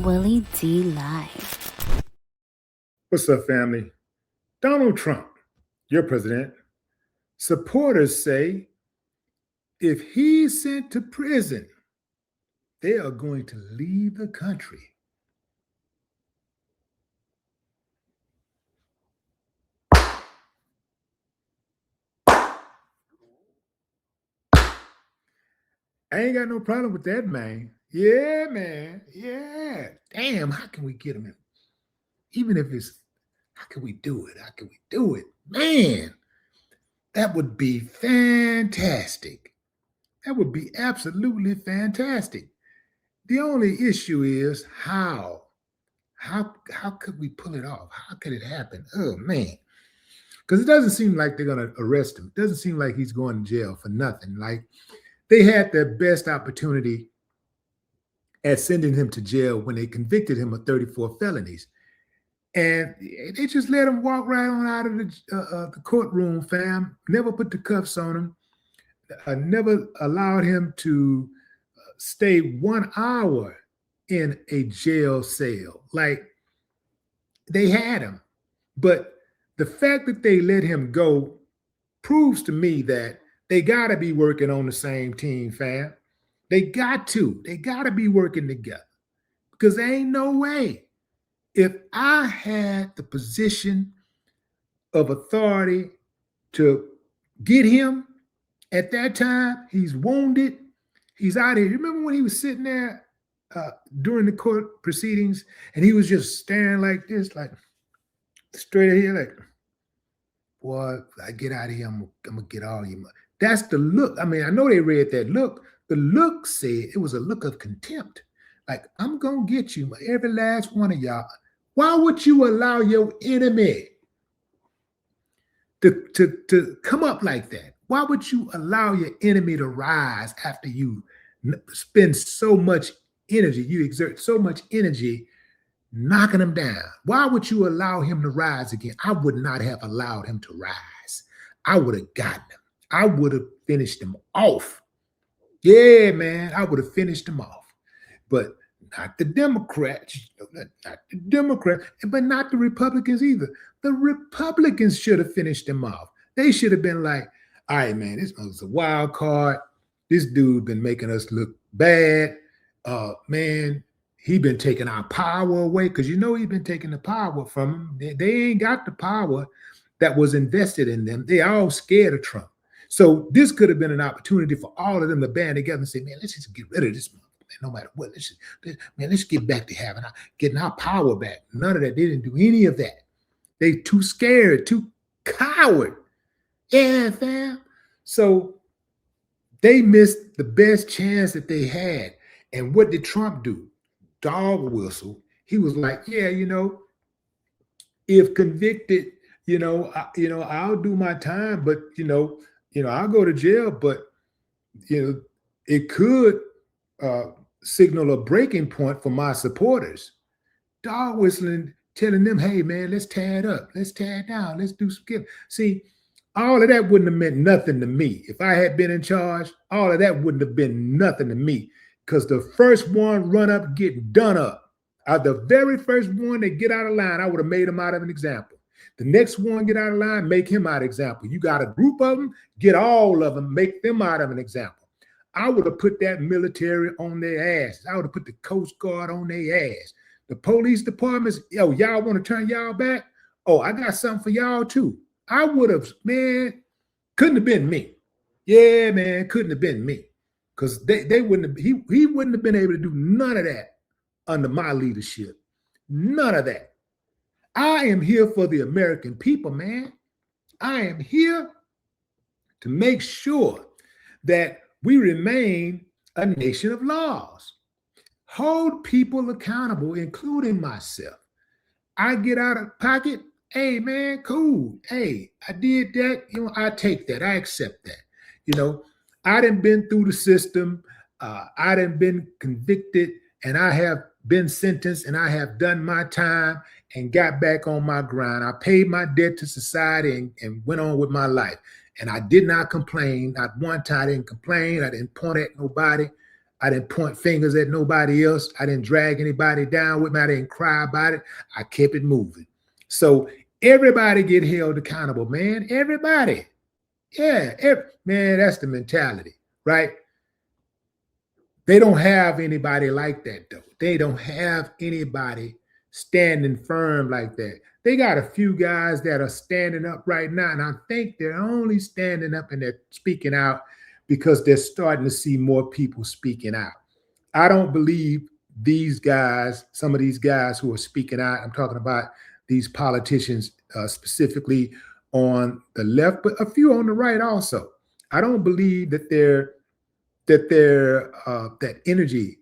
Willie D Live. What's up, family? Donald Trump, your president, supporters say if he's sent to prison, they are going to leave the country. I ain't got no problem with that, man. Yeah, man. Yeah. Damn, how can we get him in? Even if it's, how can we do it? How can we do it? Man, that would be fantastic. That would be absolutely fantastic. The only issue is how. How could we pull it off? How could it happen? Oh, man. Because it doesn't seem like they're going to arrest him. It doesn't seem like he's going to jail for nothing. Like, they had their best opportunity at sending him to jail when they convicted him of 34 felonies. And they just let him walk right on out of the courtroom, fam. Never put the cuffs on him. Never allowed him to stay 1 hour in a jail cell. Like, they had him. But the fact that they let him go proves to me that they got to be working on the same team, fam. They got to. They got to be working together. Because there ain't no way. If I had the position of authority to get him at that time, he's wounded, he's out of here. Remember when he was sitting there during the court proceedings and he was just staring like this, like straight ahead, like, boy, I get out of here, I'm gonna get all you. That's the look. I mean, I know they read that look. The look said it was a look of contempt. Like, I'm gonna get you, every last one of y'all. Why would you allow your enemy to come up like that? Why would you allow your enemy to rise after you spend so much energy, you exert so much energy knocking him down? Why would you allow him to rise again? I would not have allowed him to rise. I would have gotten him. I would have finished him off. Yeah, man, I would have finished him off. But not the Democrats, not the Democrats, but not the Republicans either. The Republicans should have finished him off. They should have been like, all right, man, this was a wild card. This dude been making us look bad. Man, he been taking our power away, because you know he's been taking the power from them. They ain't got the power that was invested in them. They all scared of Trump. So this could have been an opportunity for all of them to band together and say, man, let's just get rid of this man, no matter what. Let's get back to getting our power back. None of that. They didn't do any of that. They too scared, too coward. Yeah, fam. So they missed the best chance that they had. And what did Trump do? Dog whistle. He was like, yeah, if convicted, I'll do my time, but I'll go to jail, but it could signal a breaking point for my supporters. Dog whistling, telling them, hey man, let's tear it up, let's tear it down, let's do some killing. See, all of that wouldn't have meant nothing to me. If I had been in charge, all of that wouldn't have been nothing to me, because the first one run up, get done up. The very first one that get out of line, I would have made him out of an example. The next one get out of line, make him out of example. You got a group of them, get all of them, make them out of an example. I would have put that military on their ass. I would have put the Coast Guard on their ass. The police departments, yo, y'all want to turn y'all back? Oh, I got something for y'all too. I would have, man, couldn't have been me. Yeah, man, couldn't have been me. Because they wouldn't have, he wouldn't have been able to do none of that under my leadership. None of that. I am here for the American people, man. I am here to make sure that we remain a nation of laws. Hold people accountable, including myself. I get out of pocket, hey, man, cool. Hey, I did that. I take that. I accept that. I done been through the system. I done been convicted, and I have been sentenced, and I have done my time and got back on my grind. I paid my debt to society and went on with my life. And I did not complain. Not one time I didn't complain. I didn't point at nobody. I didn't point fingers at nobody else. I didn't drag anybody down with me. I didn't cry about it. I kept it moving. So everybody get held accountable, man. Everybody. Yeah, man, that's the mentality, right? They don't have anybody like that, though. They don't have anybody standing firm like that. They got a few guys that are standing up right now, and I think they're only standing up and they're speaking out because they're starting to see more people speaking out. I don't believe these guys, some of these guys who are speaking out, I'm talking about these politicians specifically on the left, but a few on the right also. I don't believe that that energy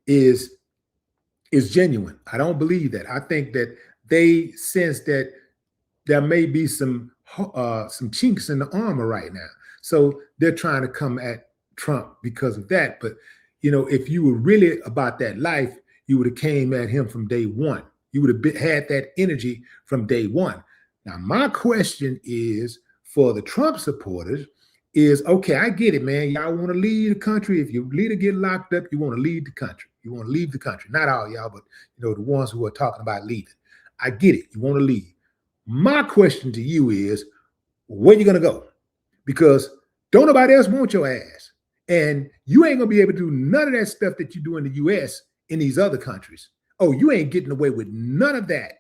is genuine. I don't believe that. I think that they sense that there may be some chinks in the armor right now. So they're trying to come at Trump because of that. But, you know, if you were really about that life, you would have came at him from day one. You would have had that energy from day one. Now, my question is for the Trump supporters is, okay, I get it, man. Y'all want to leave the country. If your leader get locked up, you want to leave the country. You want to leave the country. Not all y'all, but, you know, the ones who are talking about leaving. I get it. You want to leave. My question to you is, where you going to go? Because don't nobody else want your ass. And you ain't going to be able to do none of that stuff that you do in the U.S. in these other countries. Oh, you ain't getting away with none of that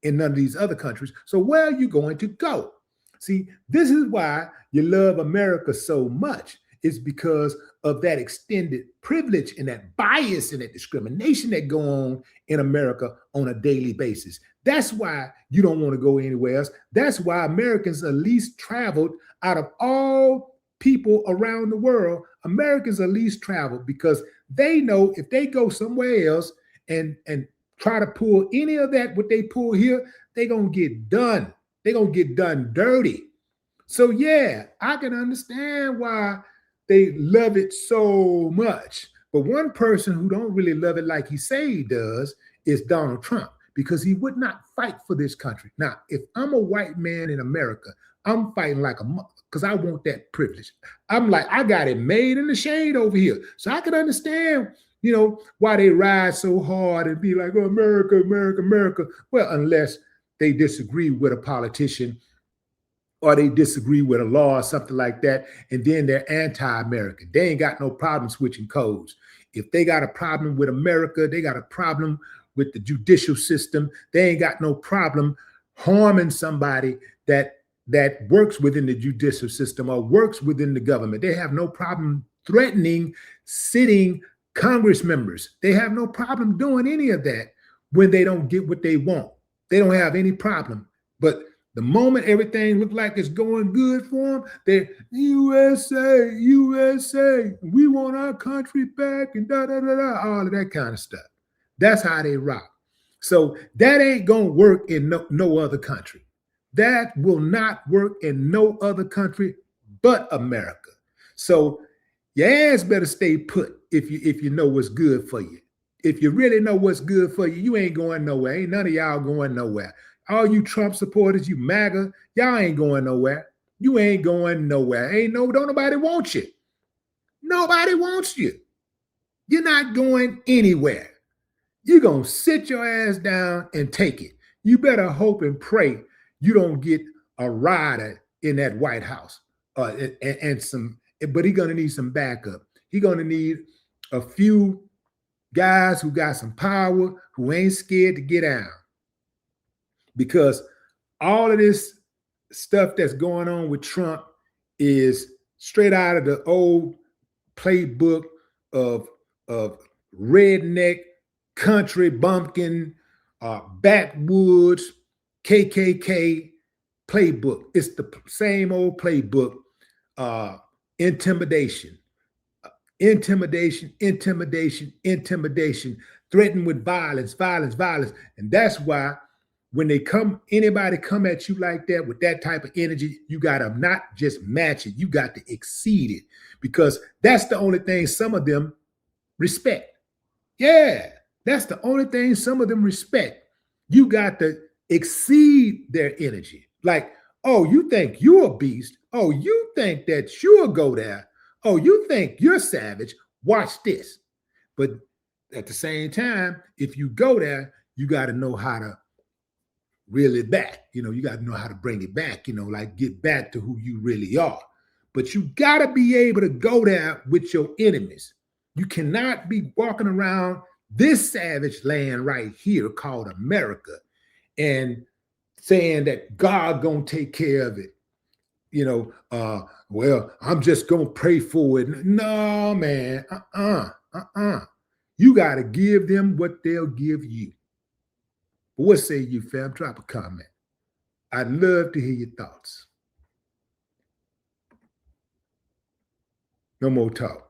in none of these other countries. So where are you going to go? See, this is why you love America so much. It's because of that extended privilege and that bias and that discrimination that go on in America on a daily basis. That's why you don't want to go anywhere else. That's why Americans are least traveled out of all people around the world. Americans are least traveled because they know if they go somewhere else and try to pull any of that, what they pull here, they're going to get done. They're going to get done dirty. So yeah, I can understand why they love it so much. But one person who don't really love it like he say he does is Donald Trump, because he would not fight for this country. Now, if I'm a white man in America, I'm fighting like a mother because I want that privilege. I'm like, I got it made in the shade over here. So I can understand, you know, why they ride so hard and be like, oh, America, America, America. Well, unless they disagree with a politician or they disagree with a law or something like that, and then they're anti-American. They ain't got no problem switching codes. If they got a problem with America, they got a problem with the judicial system. They ain't got no problem harming somebody that works within the judicial system or works within the government. They have no problem threatening sitting Congress members. They have no problem doing any of that when they don't get what they want. They don't have any problem. But the moment everything looks like it's going good for them, they're USA, USA, we want our country back and all of that kind of stuff. That's how they rock. So that ain't going to work in no other country. That will not work in no other country but America. So your ass better stay put if you know what's good for you. If you really know what's good for you, you ain't going nowhere. Ain't none of y'all going nowhere. All you Trump supporters, you MAGA, y'all ain't going nowhere. You ain't going nowhere. Don't nobody want you. Nobody wants you. You're not going anywhere. You're going to sit your ass down and take it. You better hope and pray you don't get a rider in that White House but he's going to need some backup. He's going to need a few guys who got some power, who ain't scared to get down. Because all of this stuff that's going on with Trump is straight out of the old playbook of redneck, country bumpkin, backwoods, KKK playbook. It's the same old playbook, intimidation, threatened with violence. And that's why when anybody come at you like that with that type of energy, you got to not just match it, you got to exceed it, because that's the only thing some of them respect. Yeah, that's the only thing some of them respect. You got to exceed their energy. Like, oh, you think you're a beast? Oh, you think that you'll go there? Oh, you think you're savage? Watch this. But at the same time, if you go there, you got to know how to reel it back. You got to know how to bring it back, like get back to who you really are. But you got to be able to go there with your enemies. You cannot be walking around this savage land right here called America and saying that God gonna take care of it. Well, I'm just gonna pray for it. No, man. You got to give them what they'll give you. But what say you, fam? Drop a comment. I'd love to hear your thoughts. No more talk.